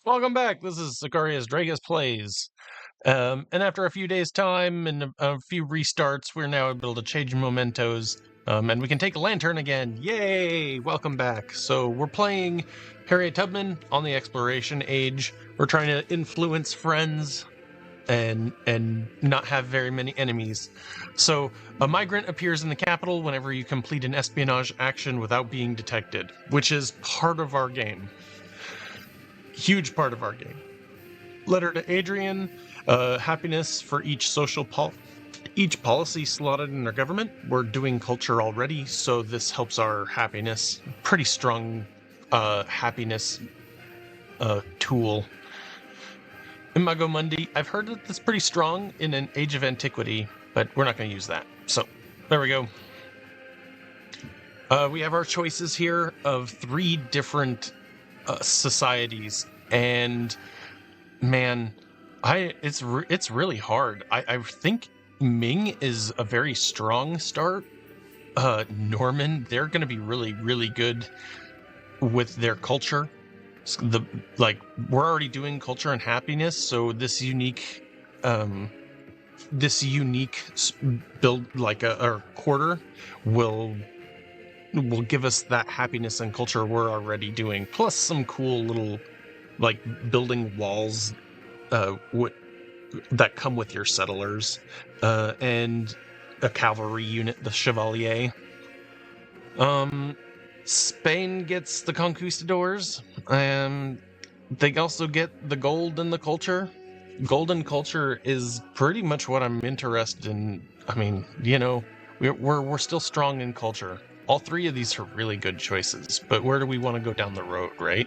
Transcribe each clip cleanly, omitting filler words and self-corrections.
Welcome back. This is Sicarius Dragus Plays. And after a few days' time and a few restarts, we're now able to change mementos. And we can take a lantern again. Yay! Welcome back. So we're playing Harriet Tubman on the Exploration Age. We're trying to influence friends and not have very many enemies. So a migrant appears in the capital whenever you complete an espionage action without being detected, which is part of our game. Huge part of our game. Letter to Adrian. Happiness for each each policy slotted in our government. We're doing culture already, so this helps our happiness. Pretty strong happiness tool. Imago Mundi. I've heard that that's pretty strong in an age of antiquity, but we're not going to use that. So there we go. We have our choices here of 3 different societies, and man, it's really hard. I think Ming is a very strong start. Norman, they're going to be really, really good with their culture. We're already doing culture and happiness, so this unique build, like a quarter, will give us that happiness and culture we're already doing, plus some cool little building walls that come with your settlers, and a cavalry unit, the Chevalier. Spain gets the Conquistadors, and they also get the gold and the culture. Golden culture is pretty much what I'm interested in. I mean, we're still strong in culture. All 3 of these are really good choices, but where do we want to go down the road, right?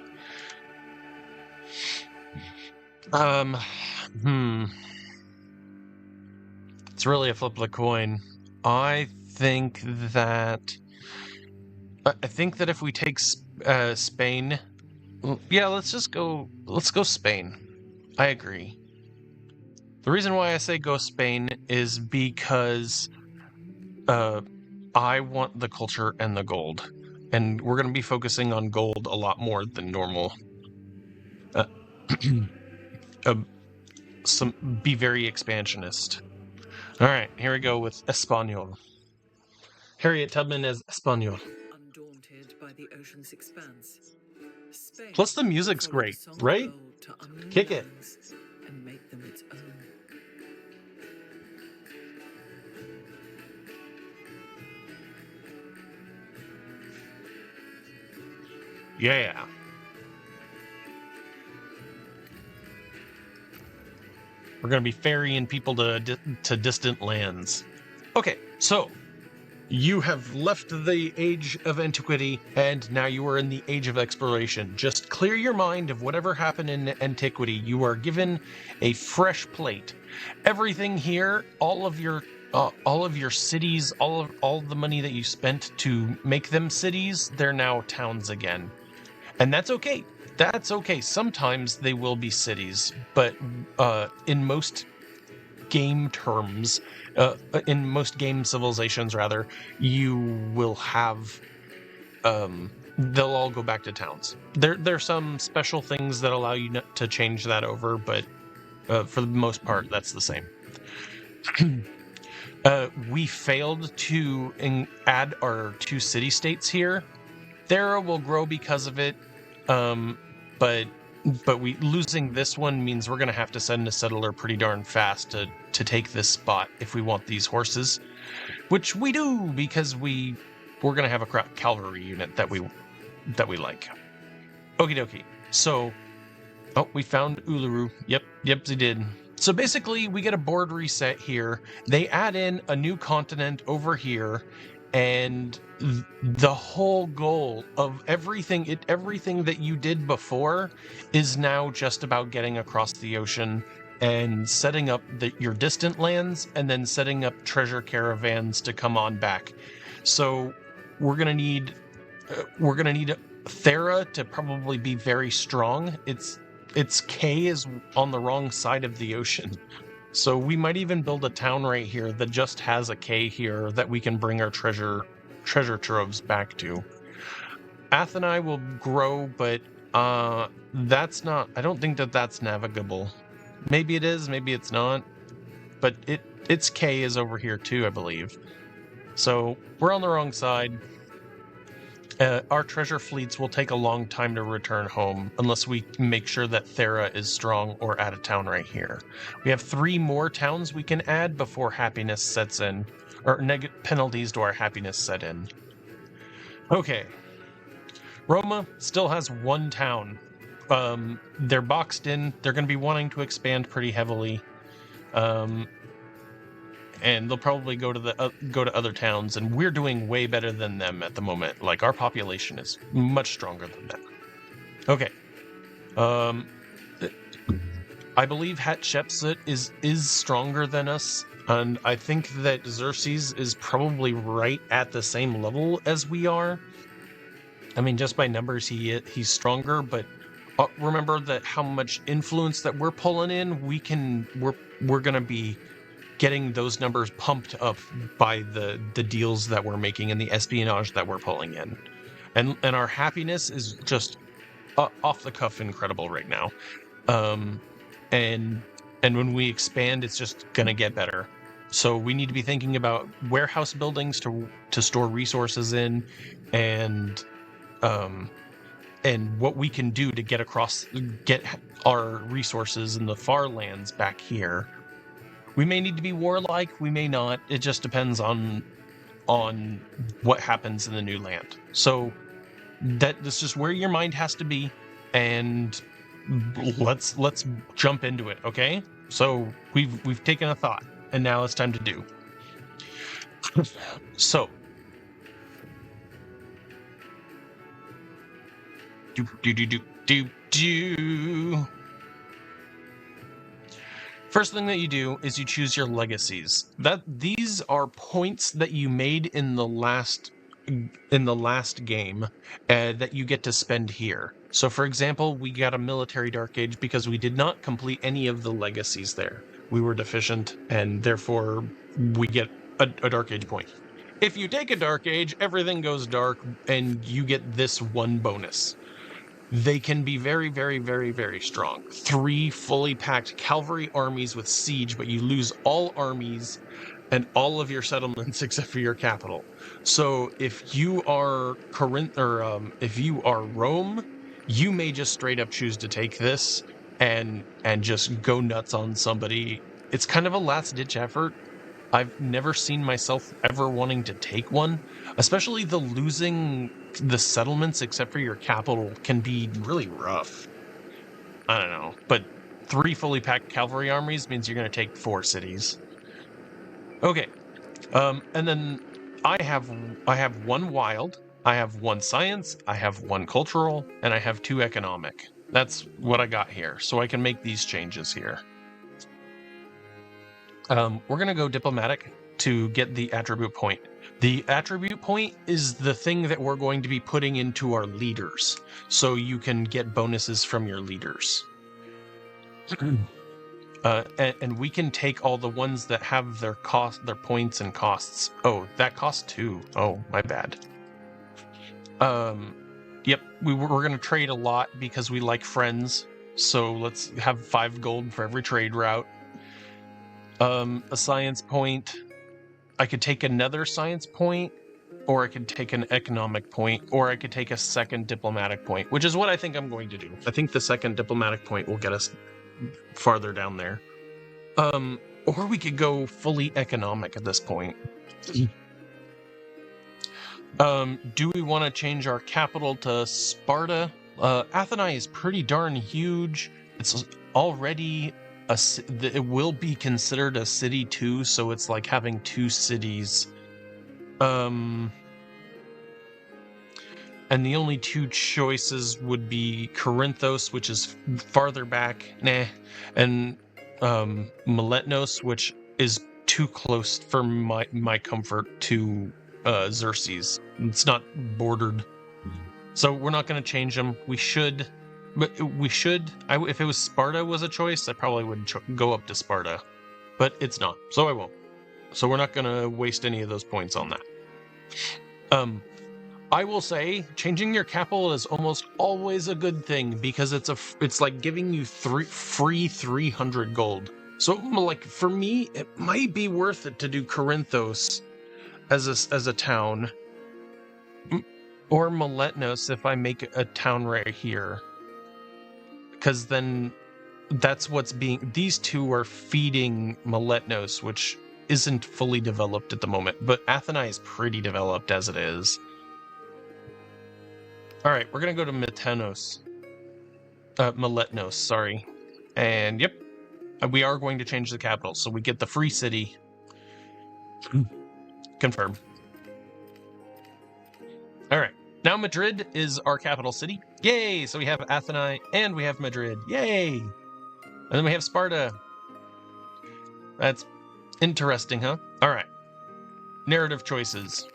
It's really a flip of the coin. I think that if we take Spain, yeah, let's go Spain. I agree. The reason why I say go Spain is because I want the culture and the gold, and we're going to be focusing on gold a lot more than normal. Be very expansionist. All right, here we go with Espanol. Harriet Tubman as Espanol. Undaunted by the ocean's expanse, Spain Plus the music's great, right? Kick it. And make them its own. Yeah. We're going to be ferrying people to distant lands. Okay, so you have left the age of antiquity, and now you are in the age of exploration. Just clear your mind of whatever happened in antiquity. You are given a fresh plate. Everything here, all of your cities, all the money that you spent to make them cities, they're now towns again. And that's okay. That's okay. Sometimes they will be cities, but in most game terms, in most game civilizations, rather, you will have, they'll all go back to towns. There's some special things that allow you to change that over, but for the most part, that's the same. We failed to add our 2 city-states here. Thera will grow because of it, but we losing this one means we're going to have to send a settler pretty darn fast to take this spot if we want these horses, which we do because we're going to have a cavalry unit that we like. Okie dokie. So, we found Uluru. Yep, we did. So basically, we get a board reset here. They add in a new continent over here, and the whole goal of everything that you did before is now just about getting across the ocean and setting up your distant lands, and then setting up treasure caravans to come on back. So we're gonna need Thera to probably be very strong. Its K is on the wrong side of the ocean. So we might even build a town right here that just has a K here that we can bring our treasure troves back to. Atheni will grow, but That's not... I don't think that that's navigable. Maybe it is, maybe it's not. But its K is over here too, I believe. So we're on the wrong side. Our treasure fleets will take a long time to return home unless we make sure that Thera is strong or out of town right here. We have 3 more towns we can add before happiness sets in, or penalties to our happiness set in. Okay. Roma still has 1 town. They're boxed in. They're going to be wanting to expand pretty heavily. And they'll probably go to other towns, and we're doing way better than them at the moment. Like, our population is much stronger than them. Okay. I believe Hatshepsut is stronger than us, and I think that Xerxes is probably right at the same level as we are. I mean, just by numbers, he's stronger, but remember that how much influence that we're pulling in, we're gonna be getting those numbers pumped up by the deals that we're making and the espionage that we're pulling in, and our happiness is just off the cuff incredible right now. And when we expand, it's just gonna get better. So we need to be thinking about warehouse buildings to store resources in, and what we can do to get our resources in the far lands back here. We may need to be warlike, we may not. It just depends on what happens in the new land. So that's just where your mind has to be, and let's jump into it, okay? So we've taken a thought, and now it's time to do. So do. First thing that you do is you choose your legacies. These are points that you made in the last game that you get to spend here. So for example, we got a military dark age because we did not complete any of the legacies there. We were deficient, and therefore we get a dark age point. If you take a dark age, everything goes dark, and you get this 1 bonus. They can be very, very, very, very strong. 3 fully packed cavalry armies with siege, but you lose all armies and all of your settlements except for your capital. So if you are Corinth, or if you are Rome, you may just straight up choose to take this and just go nuts on somebody. It's kind of a last-ditch effort. I've never seen myself ever wanting to take one, especially the losing the settlements except for your capital can be really rough. I don't know, but 3 fully packed cavalry armies means you're going to take 4 cities. Okay, and then I have 1 wild, I have 1 science, I have 1 cultural, and I have 2 economic. That's what I got here, so I can make these changes here. We're going to go diplomatic to get the attribute point. The attribute point is the thing that we're going to be putting into our leaders, so you can get bonuses from your leaders. And we can take all the ones that have their points and costs. Oh, that costs 2. Oh, my bad. Yep, we're going to trade a lot because we like friends, so let's have 5 gold for every trade route. A science point. I could take another science point, or I could take an economic point, or I could take a 2nd diplomatic point, which is what I think I'm going to do. I think the 2nd diplomatic point will get us farther down there. Or we could go fully economic at this point. Do we want to change our capital to Sparta? Athens is pretty darn huge. It's already it will be considered a city too, so it's like having 2 cities. And the only 2 choices would be Corinthos, which is farther back, and Miletnos, which is too close for my comfort to Xerxes. It's not bordered, so we're not going to change them. We should. But we should. If it was Sparta was a choice, I probably would go up to Sparta. But it's not, so I won't. So we're not going to waste any of those points on that. I will say, changing your capital is almost always a good thing because it's like giving you free 300 gold. So, like for me, it might be worth it to do Corinthos as a town, or Miletnos if I make a town right here, because then that's what's being. These two are feeding Miletnos, which isn't fully developed at the moment, but Atheni is pretty developed as it is. All right, we're gonna go to Miletnos, sorry. And yep, we are going to change the capital, so we get the free city. Confirm. All right, now Madrid is our capital city. Yay! So we have Atheni and we have Madrid. Yay! And then we have Sparta. That's interesting, huh? All right. Narrative choices.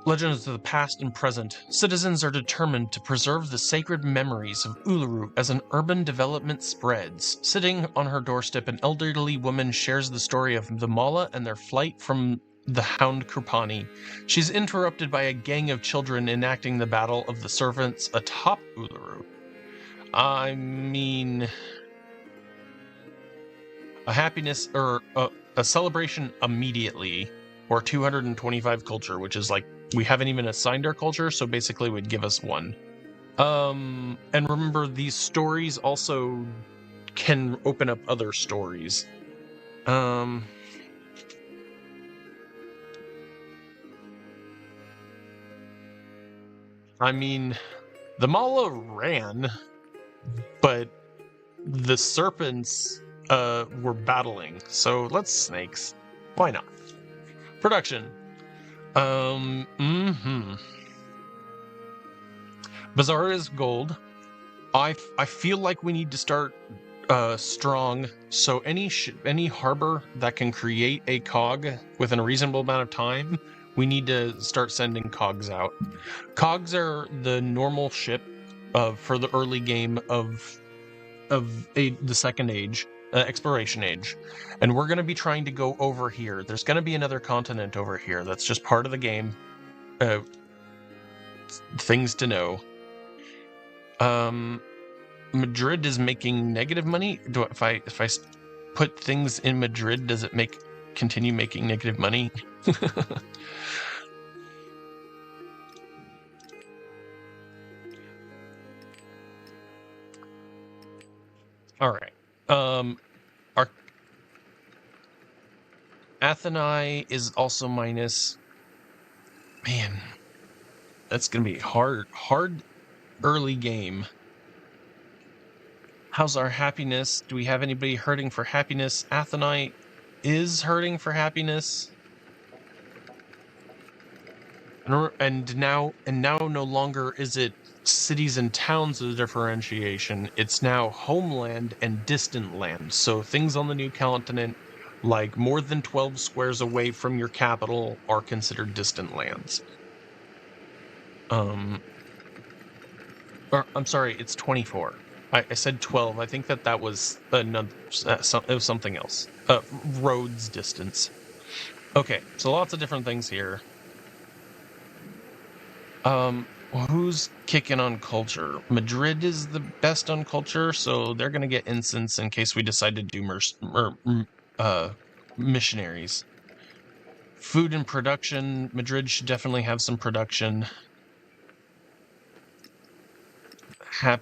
Legends of the past and present. Citizens are determined to preserve the sacred memories of Uluru as an urban development spreads. Sitting on her doorstep, an elderly woman shares the story of the Mala and their flight from the Hound Krupani. She's interrupted by a gang of children enacting the Battle of the Servants atop Uluru. I mean, a happiness or a celebration immediately, or 225 culture, which is like we haven't even assigned our culture, so basically it would give us one. And remember, these stories also can open up other stories. I mean, the Mala ran, but the serpents were battling, so let's snakes. Why not? Production. Bazaar is gold. I feel like we need to start strong. So any harbor that can create a cog within a reasonable amount of time, we need to start sending cogs out. Cogs are the normal ship for the early game of the second age, exploration age, and we're going to be trying to go over here. There's going to be another continent over here. That's just part of the game. Things to know. Madrid is making negative money. If I put things in Madrid, does it continue making negative money? All right. Our Atheni is also minus. Man, that's gonna be hard early game. How's our happiness? Do we have anybody hurting for happiness? Atheni is hurting for happiness. And now no longer is it cities and towns of the differentiation. It's now homeland and distant land. So things on the new continent, like more than 12 squares away from your capital, are considered distant lands. Or, I'm sorry, it's 24. I said 12. I think that was another. It was something else. Roads distance. Okay, so lots of different things here. Who's kicking on culture? Madrid is the best on culture, so they're gonna get incense in case we decide to do missionaries. Food and production. Madrid should definitely have some production.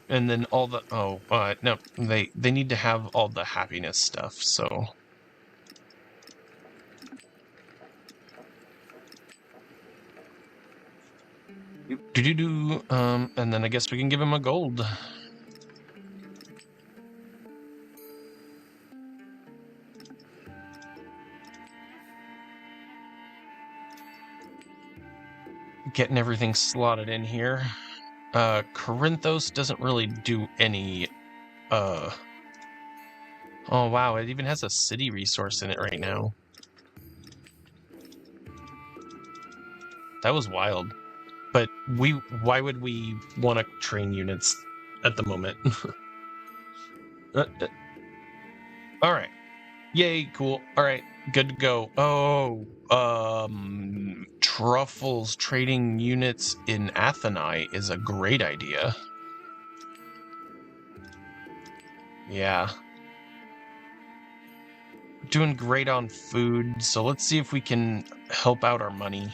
And then all the no, they need to have all the happiness stuff. So. And then I guess we can give him a gold. Getting everything slotted in here. Corinthos doesn't really do any, oh wow, it even has a city resource in it right now. That was wild. But why would we want to train units at the moment? All right. Yay, cool. All right, good to go. Oh, Truffles trading units in Athenai is a great idea. Yeah. Doing great on food, so let's see if we can help out our money.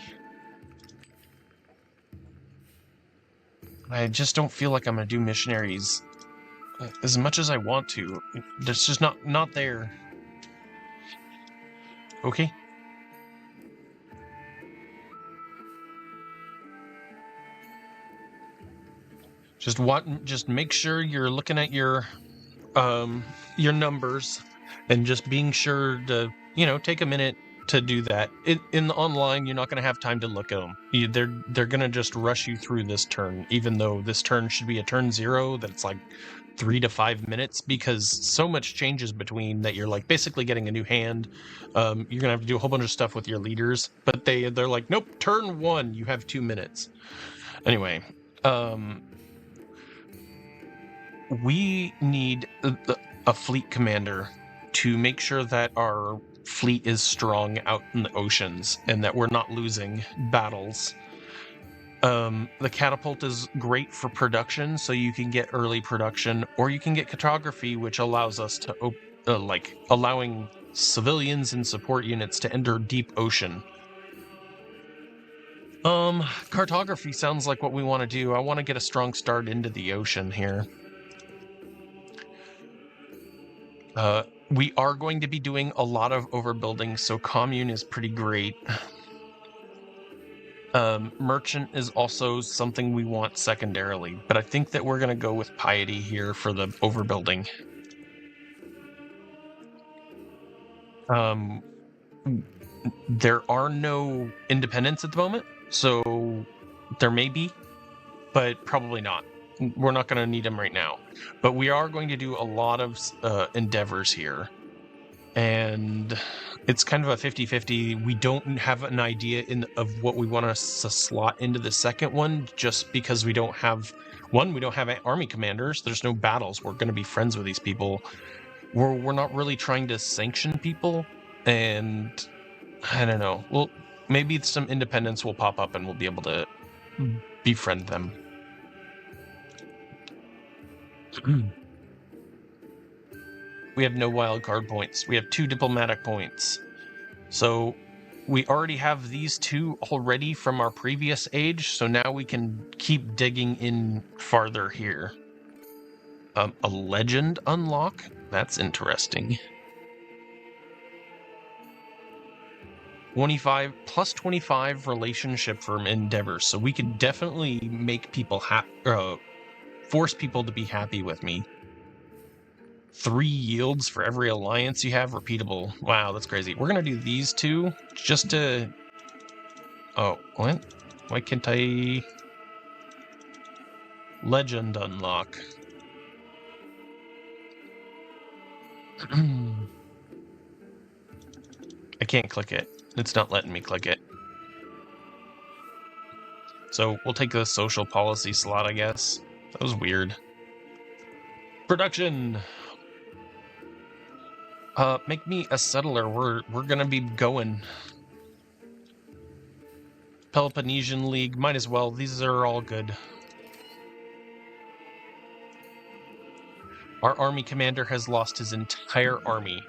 I just don't feel like I'm gonna do missionaries as much as I want to. That's just not there. Okay. Just make sure you're looking at your numbers and just being sure to, take a minute to do that. In the online, you're not going to have time to look at them. They're going to just rush you through this turn, even though this turn should be a turn 0. That's like 3 to 5 minutes, because so much changes between that. You're like basically getting a new hand. You're gonna have to do a whole bunch of stuff with your leaders, but they're like, nope, turn 1, you have 2 minutes. Anyway, we need a fleet commander to make sure that our fleet is strong out in the oceans and that we're not losing battles. The catapult is great for production, so you can get early production, or you can get cartography, which allows us to allowing civilians and support units to enter deep ocean. Cartography sounds like what we want to do. I want to get a strong start into the ocean here. We are going to be doing a lot of overbuilding, so commune is pretty great. Merchant is also something we want secondarily, but I think that we're going to go with piety here for the overbuilding. There are no independents at the moment, so there may be, but probably not. We're not going to need them right now, but we are going to do a lot of endeavors here. And it's kind of a 50-50. We don't have an idea of what we want to slot into the second one, just because we don't have army commanders. There's no battles. We're going to be friends with these people. We're not really trying to sanction people, and I don't know. Well, maybe some independence will pop up and we'll be able to befriend them. We have no wild card points. We have 2 diplomatic points. So we already have these 2 already from our previous age, so now we can keep digging in farther here. A legend unlock? That's interesting. 25 plus 25 relationship from endeavors, so we could definitely make people force people to be happy with me. 3 yields for every alliance you have, repeatable. Wow, that's crazy. We're gonna do these 2 just to... Oh, what? Why can't I... Legend unlock. I can't click it. It's not letting me click it. So we'll take the social policy slot, I guess. That was weird. Production! Make me a settler. We're gonna be going. Peloponnesian League, might as well. These are all good. Our army commander has lost his entire army.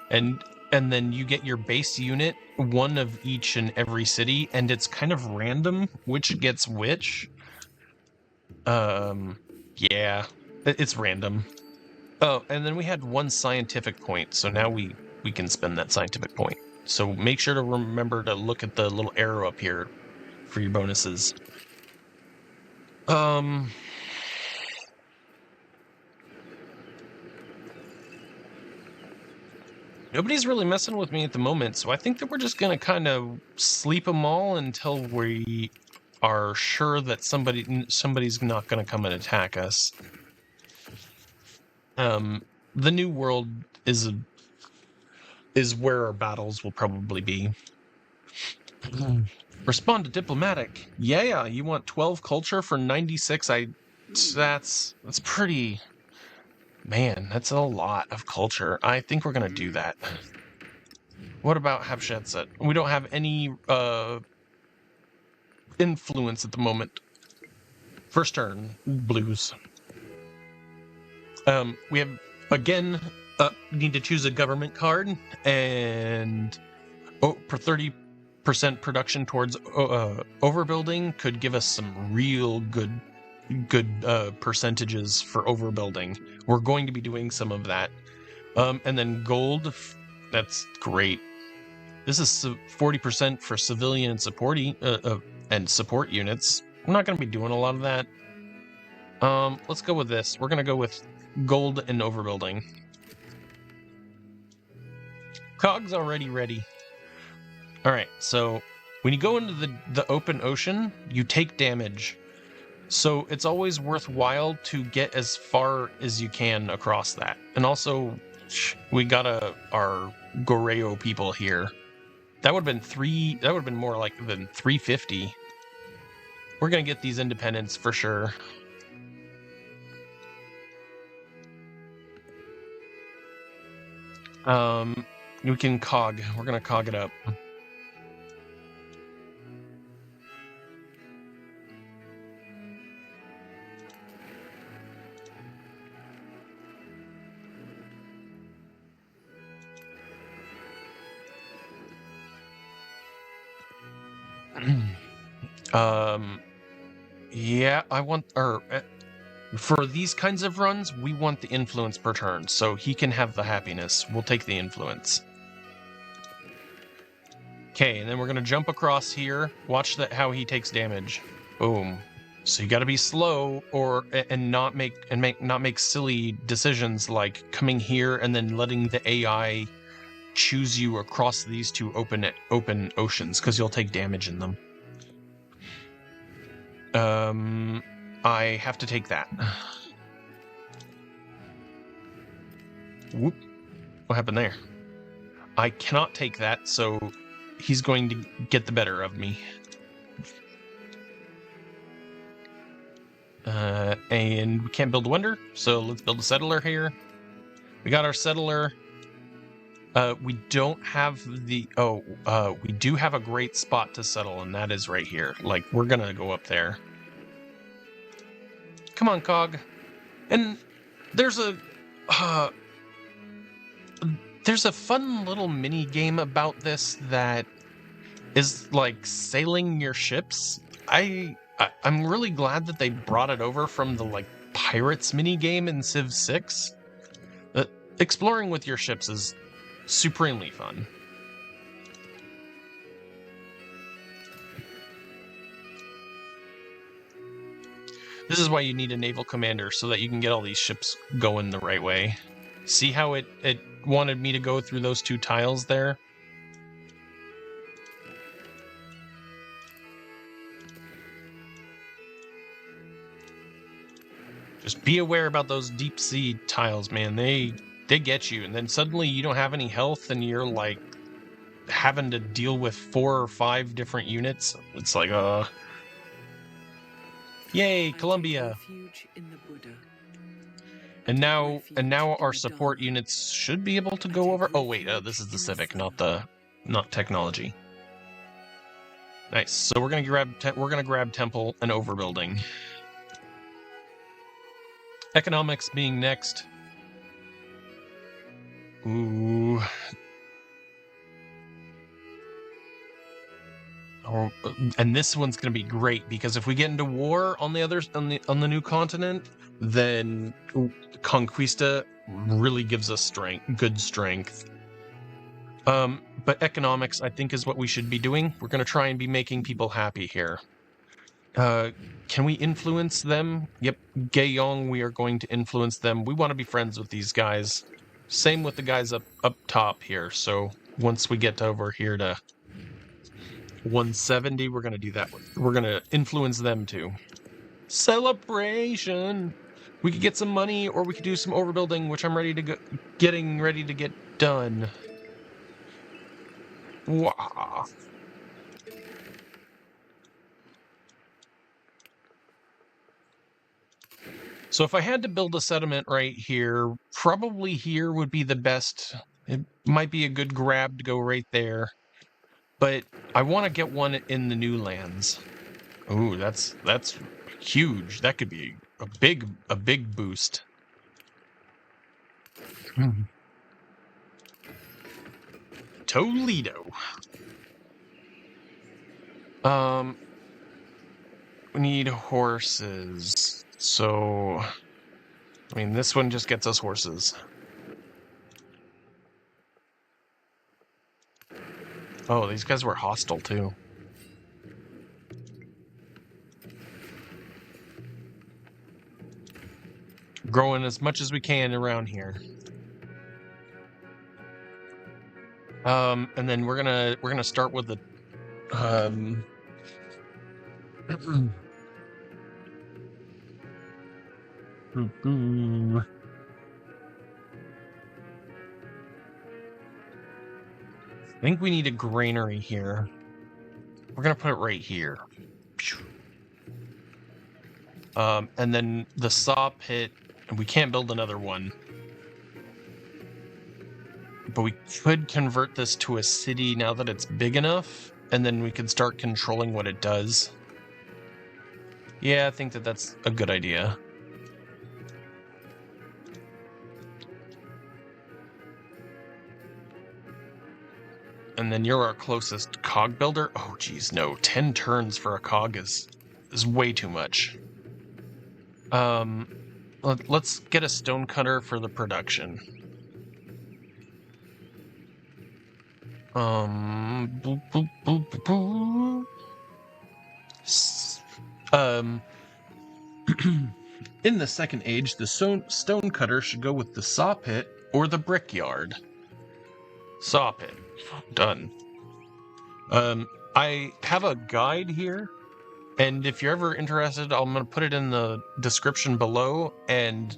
And then you get your base unit, 1 of each in every city, and it's kind of random which gets which. Yeah, it's random. Oh, and then we had 1 scientific point, so now we can spend that scientific point. So make sure to remember to look at the little arrow up here for your bonuses. Nobody's really messing with me at the moment, so I think that we're just gonna kind of sleep them all until we are sure that somebody's not gonna come and attack us. The new world is where our battles will probably be. Respond to diplomatic. Yeah, you want 12 culture for 96? That's pretty Man, that's a lot of culture. I think we're gonna do that. What about Habshetset? We don't have any influence at the moment. First turn, blues. We have again need to choose a government card, and for 30% production towards overbuilding could give us some real good percentages for overbuilding. We're going to be doing some of that. And then gold, that's great. This is 40% for civilian and support units. We're not going to be doing a lot of that. Let's go with this. We're going to go with gold and overbuilding. Cog's already ready. All right, so when you go into the open ocean, you take damage. So it's always worthwhile to get as far as you can across that. And also, we got our Goreo people here. That would have been more like than 350. We're gonna get these independents for sure. We can cog. We're gonna cog it up. Yeah, I want, for these kinds of runs, we want the influence per turn, so he can have the happiness. We'll take the influence. Okay, and then we're gonna jump across here. Watch how he takes damage. Boom. So you got to be slow, and not make silly decisions like coming here and then letting the AI choose you across these two open oceans, because you'll take damage in them. I have to take that. Whoop. What happened there? I cannot take that, so he's going to get the better of me. And we can't build a wonder, so let's build a settler here. We got our settler. We don't have we do have a great spot to settle, and that is right here. Like, we're gonna go up there. Come on, Cog. And there's a fun little mini game about this that is like sailing your ships. I'm really glad that they brought it over from the like pirates mini game in Civ 6. Exploring with your ships is supremely fun. This is why you need a naval commander, so that you can get all these ships going the right way. See how it wanted me to go through those two tiles there? Just be aware about those deep sea tiles, man. They get you, and then suddenly you don't have any health, and you're like having to deal with 4 or 5 different units. It's like, yay, Columbia! And now our support units should be able to go over. Oh wait, this is the civic, not technology. Nice. So we're gonna grab temple and overbuilding. Economics being next. Ooh. Oh, and this one's going to be great, because if we get into war on the new continent, then Conquista really gives us good strength. But economics, I think, is what we should be doing. We're going to try and be making people happy here. Can we influence them? Yep, Gaeyong, we are going to influence them. We want to be friends with these guys. Same with the guys up top here. So once we get over here to 170, we're going to do that. We're going to influence them too. Celebration! We could get some money, or we could do some overbuilding, which I'm getting ready to get done. Wow. So if I had to build a settlement right here, probably here would be the best. It might be a good grab to go right there. But I want to get one in the new lands. Ooh, that's huge. That could be a big boost. Toledo. We need horses. So, I mean, this one just gets us horses. Oh, these guys were hostile too. Growing as much as we can around here. And then we're gonna start with the I think we need a granary here. We're gonna put it right here. And then the saw pit, and we can't build another one. But we could convert this to a city now that it's big enough, and then we could start controlling what it does. Yeah, I think that's a good idea. And then you're our closest cog builder. Oh, geez, no. 10 turns for a cog is way too much. Let's get a stonecutter for the production. Boop, boop, boop, boop. In the second age, the stonecutter should go with the saw pit or the brickyard. Saw pit. Done. I have a guide here, and if you're ever interested, I'm going to put it in the description below, and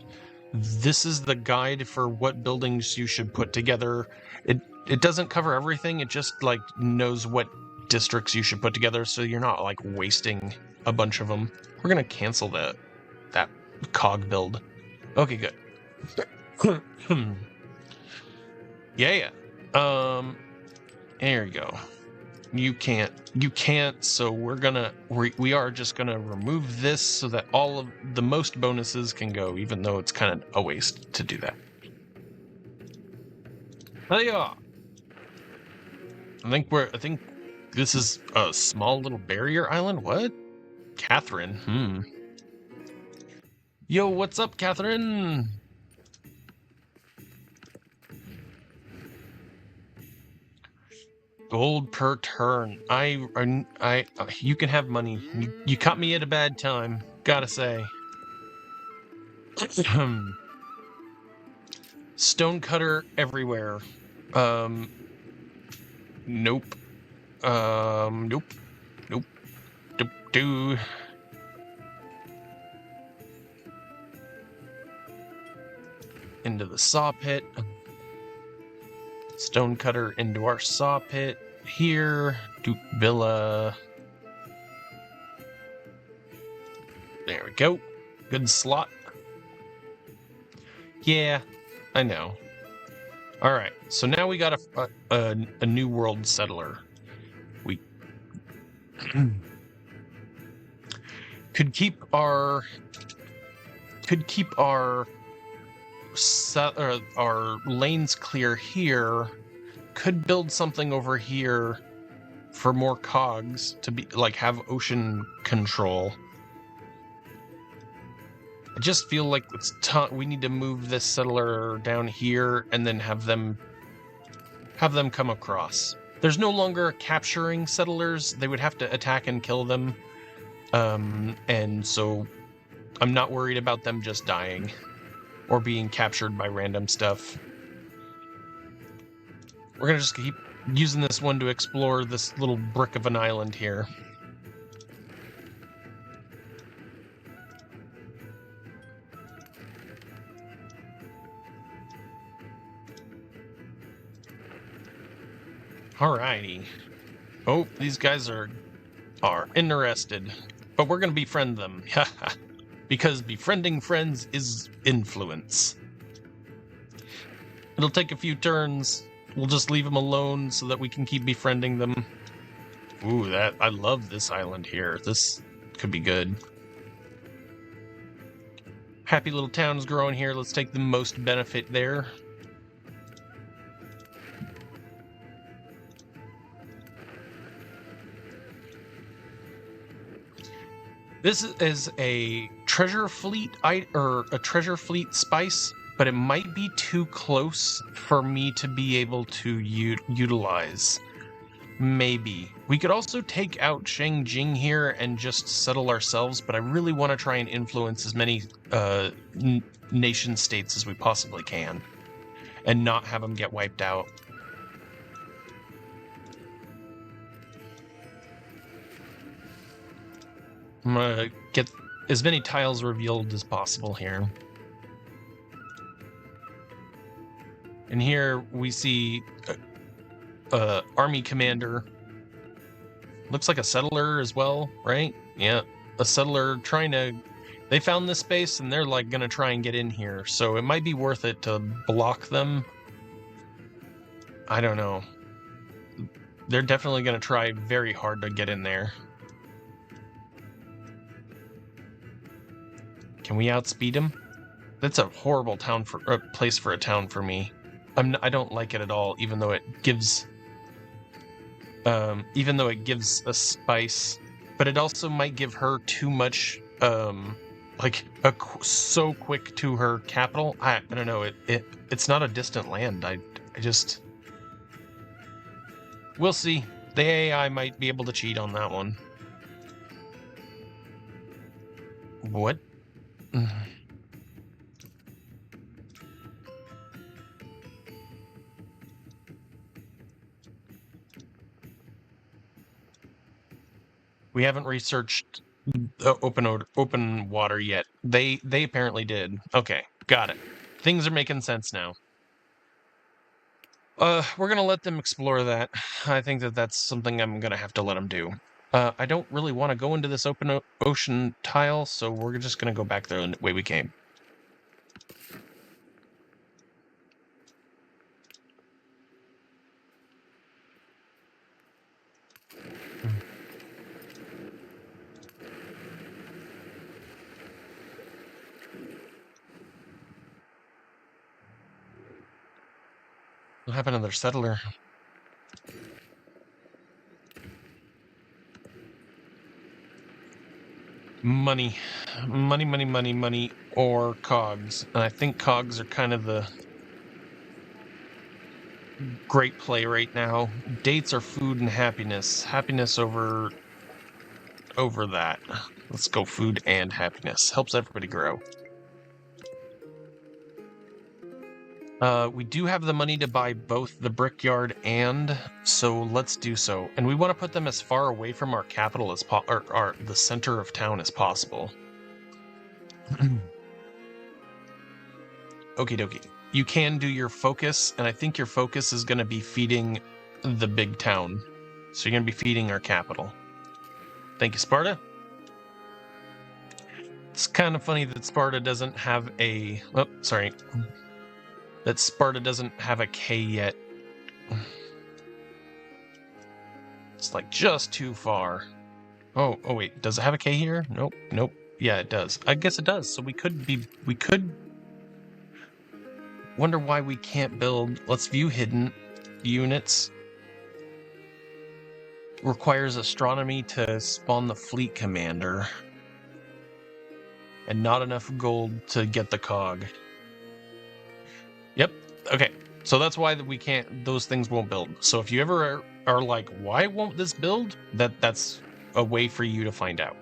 this is the guide for what buildings you should put together. It doesn't cover everything, it just like knows what districts you should put together, so you're not like wasting a bunch of them. We're going to cancel that cog build. Okay, good. Yeah. There you go. You can't, so we are just gonna remove this so that all of the most bonuses can go, even though it's kind of a waste to do that. Oh yeah. I think this is a small little barrier island. What? Catherine. Yo, what's up, Catherine? Gold per turn. You can have money. You caught me at a bad time. Gotta say. Stonecutter everywhere. Nope. Nope. Do. Into the saw pit. Stonecutter into our saw pit. Here. Duke Villa. There we go. Good slot. Yeah, I know. All right, so now we got a new world settler. We could keep our lanes clear here. Could build something over here for more cogs to be like have ocean control. I just feel like it's we need to move this settler down here and then have them come across. There's no longer capturing settlers. They would have to attack and kill them. And so I'm not worried about them just dying or being captured by random stuff. We're gonna just keep using this one to explore this little brick of an island here. Alrighty. Oh, these guys are interested, but we're gonna befriend them. because befriending friends is influence. It'll take a few turns. We'll just leave them alone so that we can keep befriending them. Ooh, I love this island here. This could be good. Happy little town is growing here. Let's take the most benefit there. This is a treasure fleet or a treasure fleet spice, but it might be too close for me to be able to utilize. Maybe. We could also take out Shengjing here and just settle ourselves, but I really want to try and influence as many nation states as we possibly can and not have them get wiped out. I'm gonna get as many tiles revealed as possible here. And here we see army commander. Looks like a settler as well, right? Yeah, a settler trying to... They found this space and they're like gonna try and get in here, so it might be worth it to block them. I don't know. They're definitely gonna try very hard to get in there. Can we outspeed him? That's a horrible place for a town for me. I don't like it at all, even though it gives a spice, but it also might give her too much so quick to her capital. I don't know. It's not a distant land. I just... We'll see. The AI might be able to cheat on that one. What? We haven't researched open water yet. They apparently did. Okay, got it. Things are making sense now. We're gonna let them explore that. I think that's something I'm gonna have to let them do. I don't really want to go into this open ocean tile, so we're just gonna go back there the way we came. We'll have another settler. Money, or cogs. And I think cogs are kind of the great play right now. Dates are food and happiness. Happiness over that. Let's go food and happiness. Helps everybody grow. We do have the money to buy both the brickyard and, so let's do so. And we want to put them as far away from our capital as or the center of town as possible. Okie dokie. You can do your focus, and I think your focus is going to be feeding the big town. So you're going to be feeding our capital. Thank you, Sparta. It's kind of funny that Sparta doesn't have a... Oh, sorry. That Sparta doesn't have a K yet. It's like just too far. Oh wait, does it have a K here? Nope. Yeah, it does. I guess it does. So we could wonder why we can't build. Let's view hidden units. Requires astronomy to spawn the fleet commander. And not enough gold to get the cog. Yep. Okay. So that's why we can't. Those things won't build. So if you ever are like, why won't this build? That's a way for you to find out.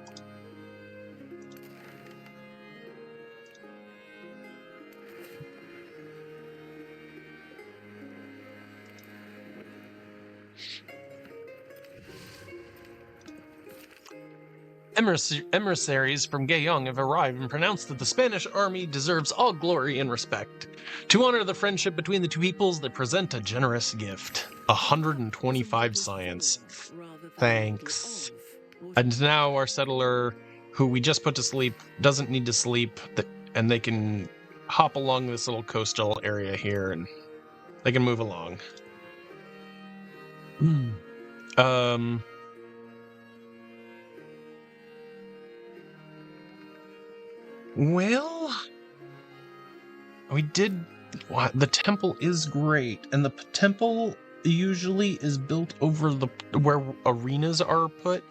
Emissaries from Gayong have arrived and pronounced that the Spanish army deserves all glory and respect. To honor the friendship between the two peoples, they present a generous gift. 125 science. Thanks. And now our settler, who we just put to sleep, doesn't need to sleep, and they can hop along this little coastal area here, and they can move along. Well, we did. The temple is great, and the temple usually is built over where arenas are put,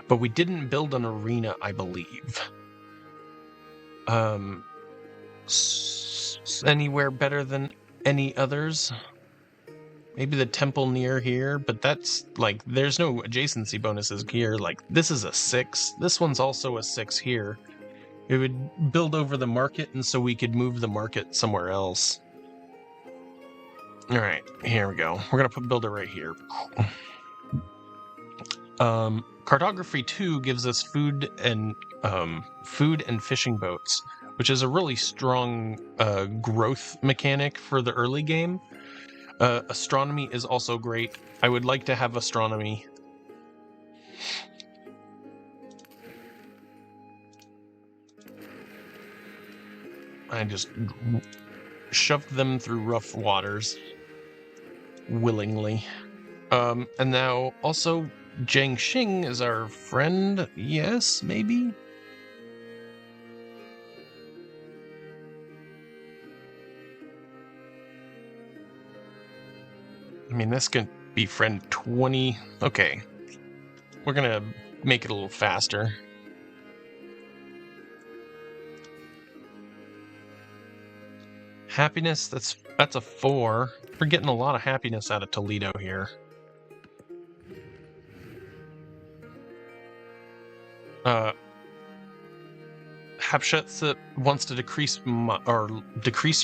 but we didn't build an arena, I believe. Anywhere better than any others? Maybe the temple near here, but that's like there's no adjacency bonuses here. Like this is a 6. This one's also a 6 here. It would build over the market, and so we could move the market somewhere else. All right, here we go. We're gonna build it right here. Cartography 2 gives us food and fishing boats, which is a really strong growth mechanic for the early game. Astronomy is also great. I would like to have astronomy. I just shoved them through rough waters willingly. And now also Jiang Xing is our friend. Yes, maybe? I mean, this can be friend 20. Okay. We're gonna make it a little faster. Happiness, that's a 4. We're getting a lot of happiness out of Toledo here. Hatshepsut wants to decrease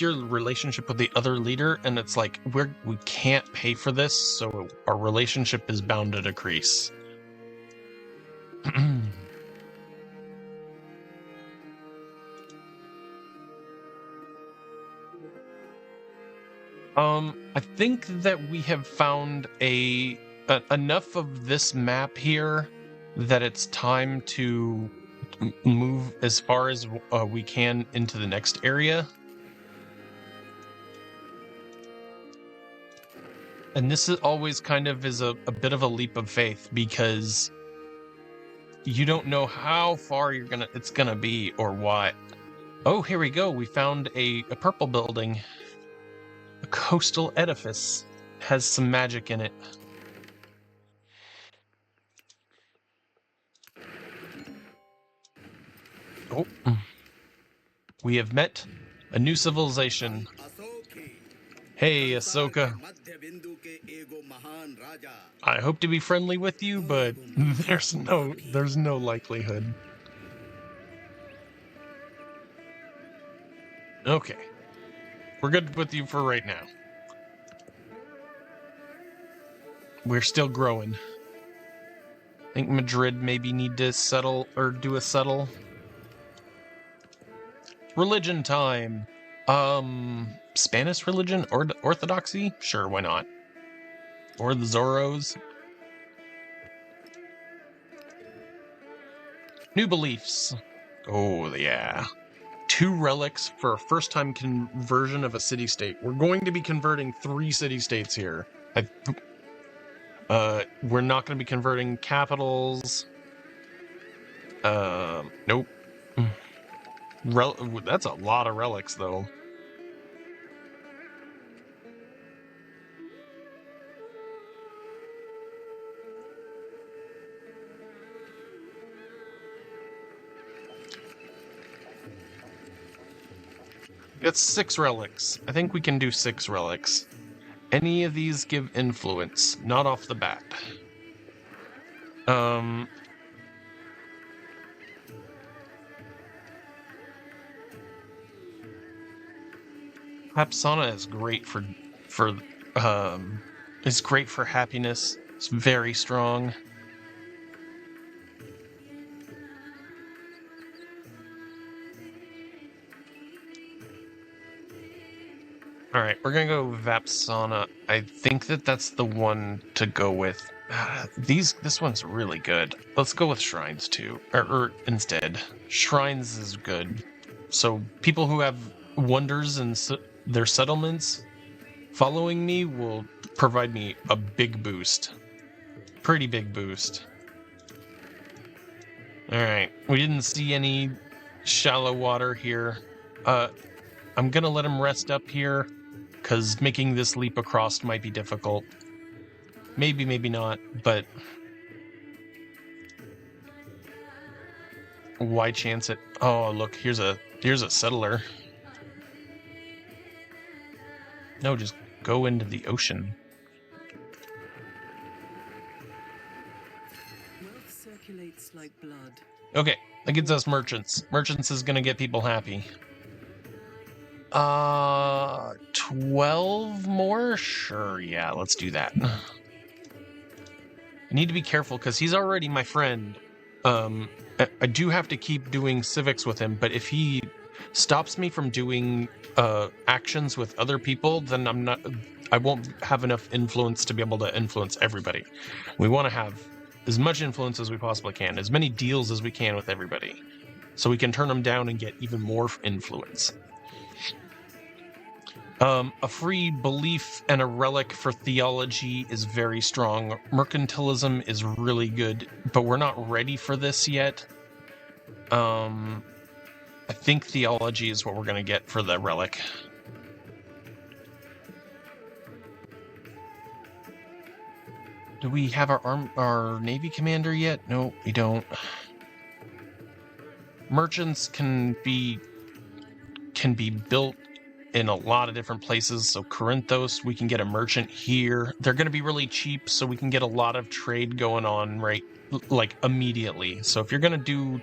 your relationship with the other leader, and it's like we can't pay for this, so our relationship is bound to decrease. I think that we have found enough of this map here that it's time to move as far as we can into the next area. And this is always kind of is a bit of a leap of faith, because you don't know how far it's gonna be or what. Oh, here we go. We found a purple building. A coastal edifice. Has some magic in it. Oh. We have met a new civilization. Hey, Ahsoka. I hope to be friendly with you, but there's no likelihood. Okay. We're good with you for right now. We're still growing. I think Madrid maybe need to settle or do a settle. Religion time. Spanish religion or Orthodoxy? Sure, why not? Or the Zorros. New beliefs. Oh, yeah. 2 relics for a first-time conversion of a city-state. We're going to be converting 3 city-states here. We're not going to be converting capitals. Nope. That's a lot of relics, though. That's 6 relics. I think we can do 6 relics. Any of these give influence, not off the bat. Hapsana is great is great for happiness. It's very strong. Alright, we're gonna go Vapsana. I think that's the one to go with. This one's really good. Let's go with Shrines too. Or instead. Shrines is good. So people who have wonders in their settlements following me will provide me a big boost. Pretty big boost. Alright, we didn't see any shallow water here. I'm gonna let him rest up here, because making this leap across might be difficult. Maybe, maybe not, but why chance it? Oh, look, here's a settler. No, just go into the ocean. Wealth circulates like blood. Okay, that gets us merchants. Merchants is gonna get people happy. 12 more? Sure, yeah, let's do that. I need to be careful because he's already my friend. I do have to keep doing civics with him, but if he stops me from doing actions with other people, then I won't have enough influence to be able to influence everybody. We want to have as much influence as we possibly can, as many deals as we can with everybody, so we can turn them down and get even more influence. A free belief and a relic for theology is very strong. Mercantilism is really good, but we're not ready for this yet. I think theology is what we're going to get for the relic. Do we have our Navy commander yet? No, we don't. Merchants can be built in a lot of different places. So Corinthos, we can get a merchant here. They're going to be really cheap, so we can get a lot of trade going on right like immediately. So if you're going to do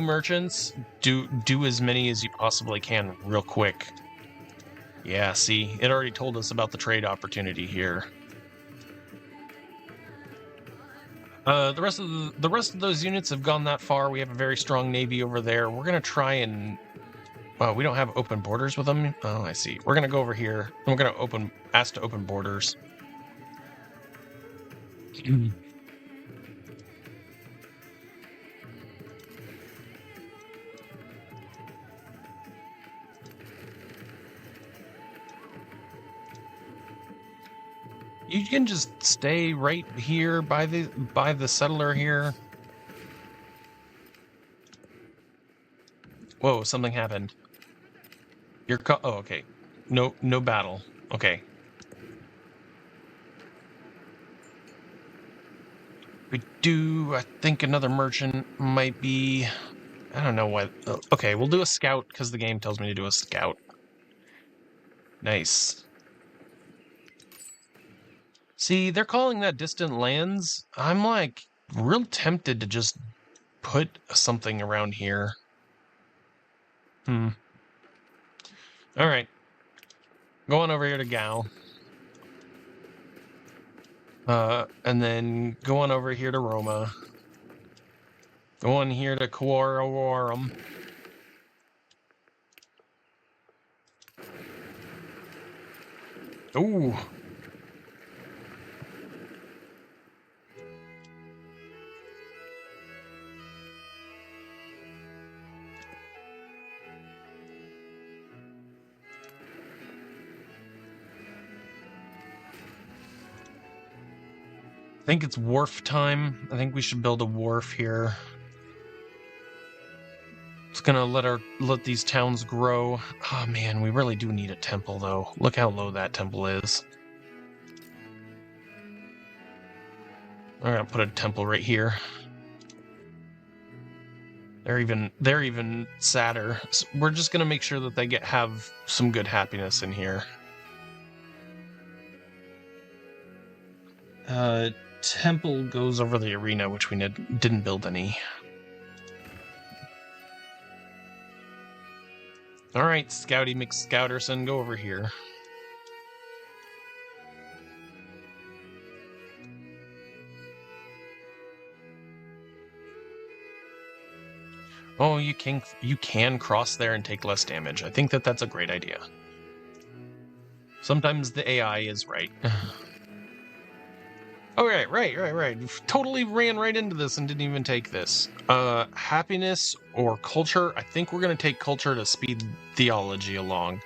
merchants, do as many as you possibly can real quick. Yeah, see, it already told us about the trade opportunity here. The rest of those units have gone that far. We have a very strong navy over there. We're gonna try and. Well, we don't have open borders with them. Oh, I see. We're gonna go over here and we're gonna ask to open borders. You can just stay right here by the settler here. Whoa, something happened. Oh, okay. No battle. Okay. We do, I think another merchant might be, I don't know what. Okay, we'll do a scout because the game tells me to do a scout. Nice. See, they're calling that distant lands. I'm like real tempted to just put something around here. All right. Go on over here to Gao. And then go on over here to Roma. Go on here to Coarawarum. Ooh. I think it's wharf time. I think we should build a wharf here. It's gonna let these towns grow. Oh man, we really do need a temple though. Look how low that temple is. I'm gonna put a temple right here. They're even sadder. So we're just gonna make sure that they have some good happiness in here. Temple goes over the arena, which we didn't build any. All right, Scouty McScouterson, go over here. Oh, you can cross there and take less damage. I think that's a great idea. Sometimes the AI is right. Oh, right. Totally ran right into this and didn't even take this. Happiness or culture? I think we're going to take culture to speed theology along.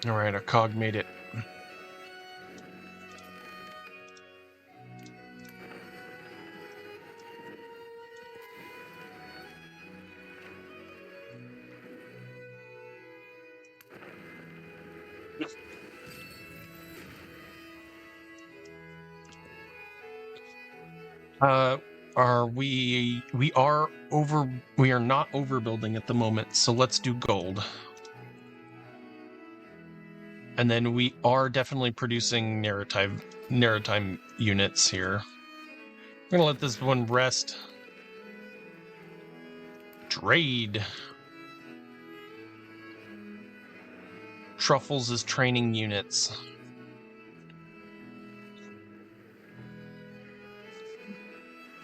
All right, our cog made it. We are not overbuilding at the moment, so let's do gold. And then we are definitely producing maritime units here. I'm gonna let this one rest. Trade. Truffles is training units.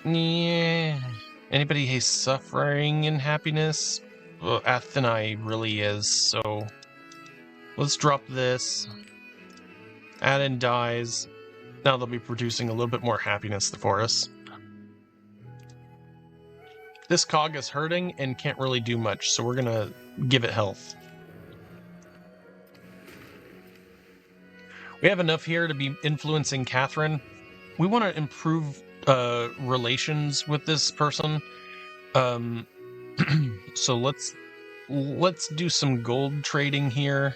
Yeah. Anybody hates suffering and happiness? Well, Athenai really is, so let's drop this. Add in dies. Now they'll be producing a little bit more happiness for us. This cog is hurting and can't really do much, so we're gonna give it health. We have enough here to be influencing Catherine. We want to improve relations with this person. So let's do some gold trading here.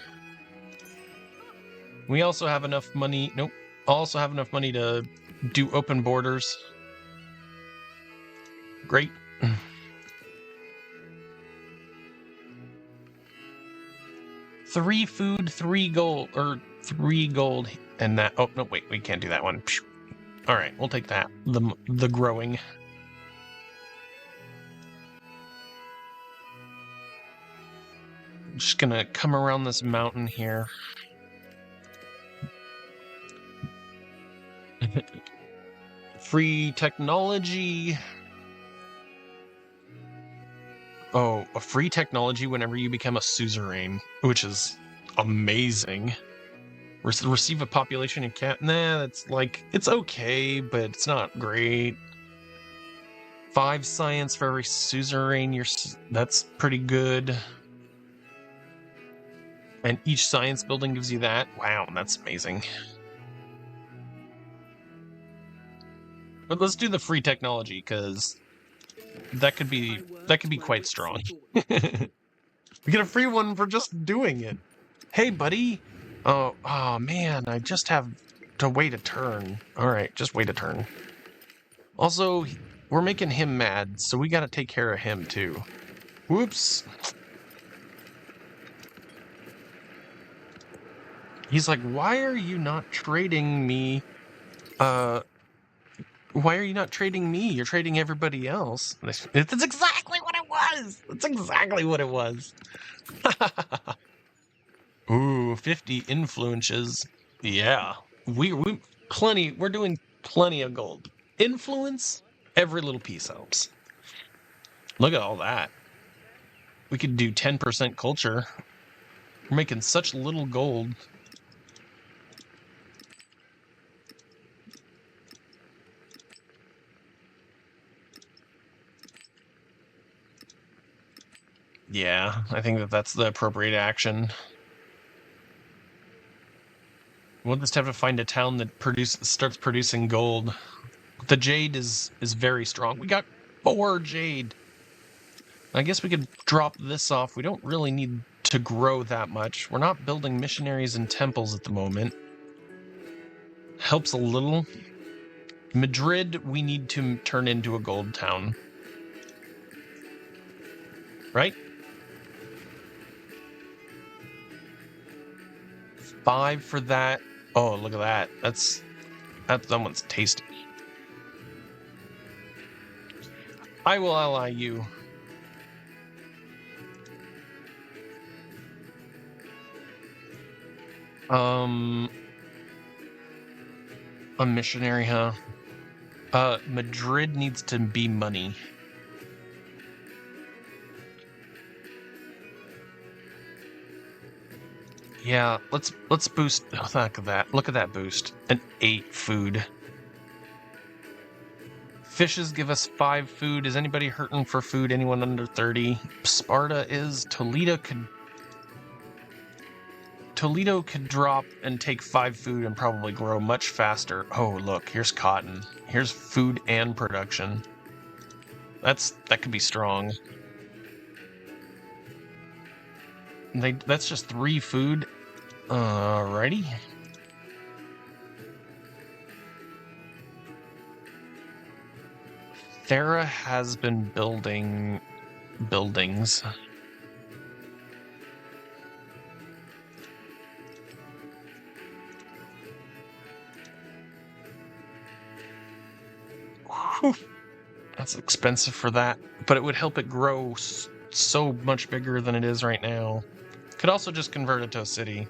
We also have enough money. Nope. Also have enough money to do open borders. Great. 3 food, 3 gold, or 3 gold, and that. Oh no, wait, we can't do that one. All right, we'll take that. The growing. Just gonna come around this mountain here. Free technology. Oh, a free technology whenever you become a suzerain, which is amazing. Receive a population in cat. Nah, that's like, it's okay, but it's not great. 5 science for every suzerain. That's pretty good. And each science building gives you that. Wow, that's amazing. But let's do the free technology, because that could be quite strong. We get a free one for just doing it. Hey, buddy. Oh man, I just have to wait a turn. All right, just wait a turn. Also, we're making him mad, so we got to take care of him too. Whoops. He's like, why are you not trading me? Why are you not trading me? You're trading everybody else. That's exactly what it was. That's exactly what it was. Ooh, 50 influences. Yeah. We're doing plenty of gold. Influence, every little piece helps. Look at all that. We could do 10% culture. We're making such little gold. Yeah, I think that's the appropriate action. We'll just have to find a town that starts producing gold. The jade is very strong. We got 4 jade. I guess we could drop this off. We don't really need to grow that much. We're not building missionaries and temples at the moment. Helps a little. Madrid, we need to turn into a gold town. Right? 5 for that. Oh, look at that. That one's tasty. I will ally you. A missionary, huh? Madrid needs to be money. Yeah, let's boost. Oh, look at that! Look at that boost. An 8 food. Fishes give us 5 food. Is anybody hurting for food? Anyone under 30? Sparta is. Toledo could drop and take 5 food and probably grow much faster. Oh, look, here's cotton. Here's food and production. That could be strong. That's just 3 food. Alrighty. Thera has been building buildings. Whew. That's expensive for that, but it would help it grow so much bigger than it is right now. Could also just convert it to a city.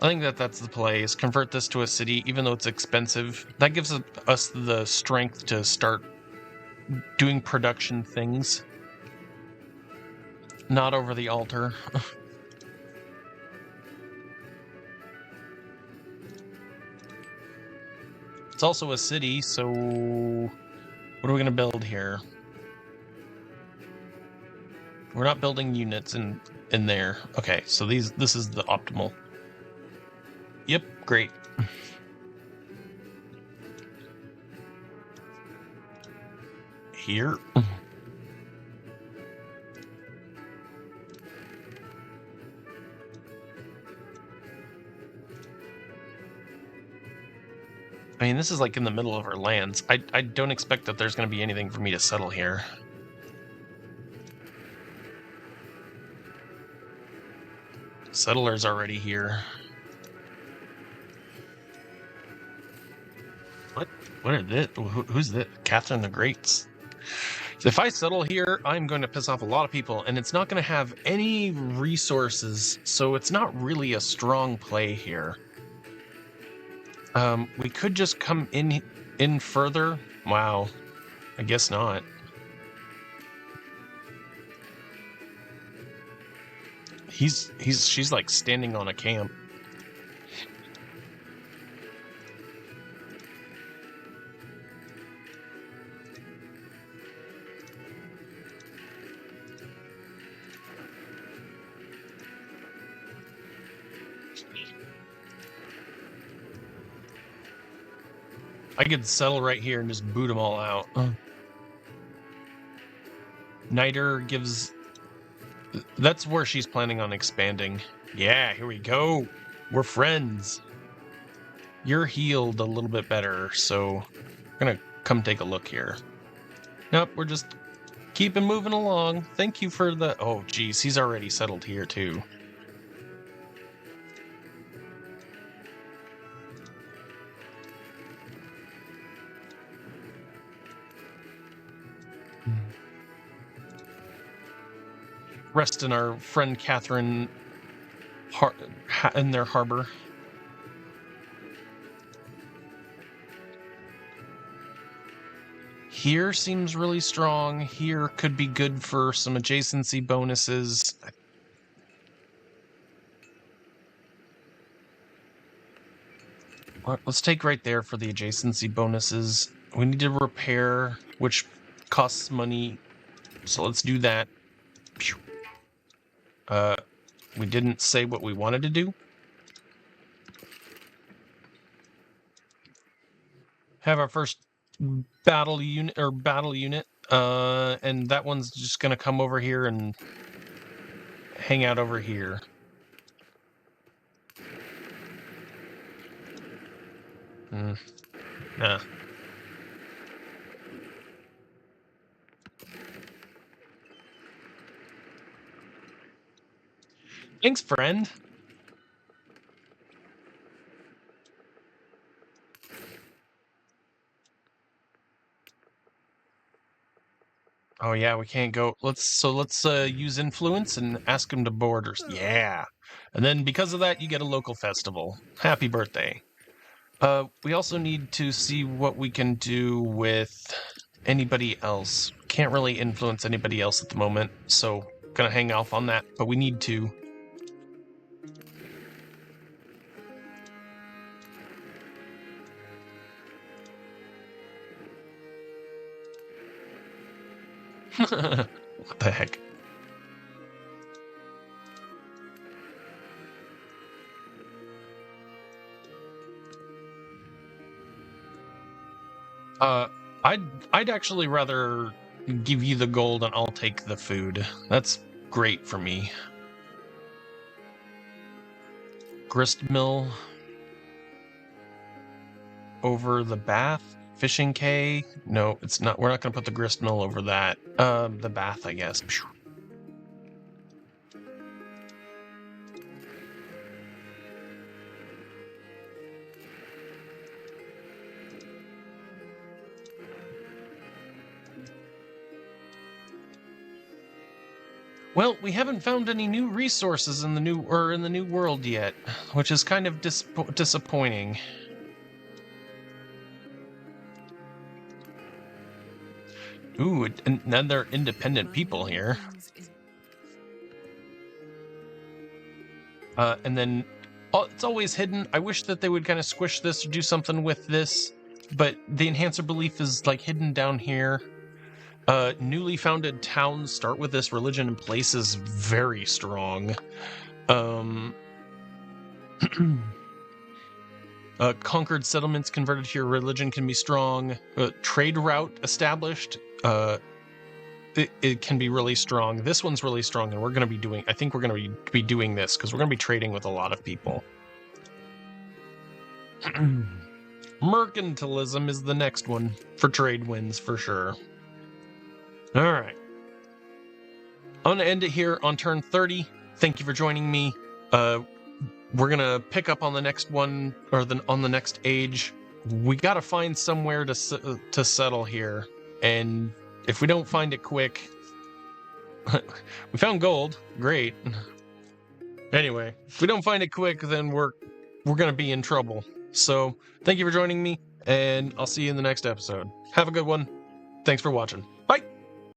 I think that's the play, is convert this to a city, even though it's expensive. That gives us the strength to start doing production things. Not over the altar. It's also a city, so what are we going to build here? We're not building units in there. Okay, so this is the optimal. Yep, great. Here. I mean, this is like in the middle of our lands. I don't expect that there's going to be anything for me to settle here. Settlers already here. What are this? Who's this? Catherine the Great's. If I settle here, I'm going to piss off a lot of people, and it's not going to have any resources, so it's not really a strong play here. We could just come in further. Wow, I guess not. She's like standing on a camp. I could settle right here and just boot them all out. Niter gives... That's where she's planning on expanding. Yeah, here we go. We're friends. You're healed a little bit better, so we're gonna come take a look here. Nope, we're just keeping moving along. Thank you for the... Oh, geez, he's already settled here, too. Rest in our friend Catherine in their harbor. Here seems really strong. Here could be good for some adjacency bonuses. Let's take right there for the adjacency bonuses. We need to repair, which costs money, so let's do that. We didn't say what we wanted to do. Have our first battle unit, and that one's just gonna come over here and hang out over here. Nah. Thanks, friend. Oh yeah, we can't go. Let's use influence and ask him to board us. Yeah, and then because of that, you get a local festival. Happy birthday. We also need to see what we can do with anybody else. Can't really influence anybody else at the moment, so gonna hang off on that, but we need to. What the heck? I'd actually rather give you the gold and I'll take the food. That's great for me. Grist mill over the bath. Fishing K. No, it's not. We're not going to put the grist mill over that. The bath, I guess. Well, we haven't found any new resources in the new world yet, which is kind of disappointing. Ooh, and then they're independent people here. And then it's always hidden. I wish that they would kind of squish this or do something with this, but the enhancer belief is like hidden down here. Newly founded towns start with this religion in place is very strong. Conquered settlements converted to your religion can be strong. Trade route established. It can be really strong. This one's really strong, and we're going to be doing. I think we're going to be doing this because we're going to be trading with a lot of people. Mercantilism is the next one for trade wins for sure. All right. I'm going to end it here on turn 30. Thank you for joining me. We're going to pick up on the next one, or on the next age. We got to find somewhere to settle here. And if we don't find it quick... we found gold. Great. Anyway, if we don't find it quick, then we're going to be in trouble. So, thank you for joining me, and I'll see you in the next episode. Have a good one. Thanks for watching. Bye!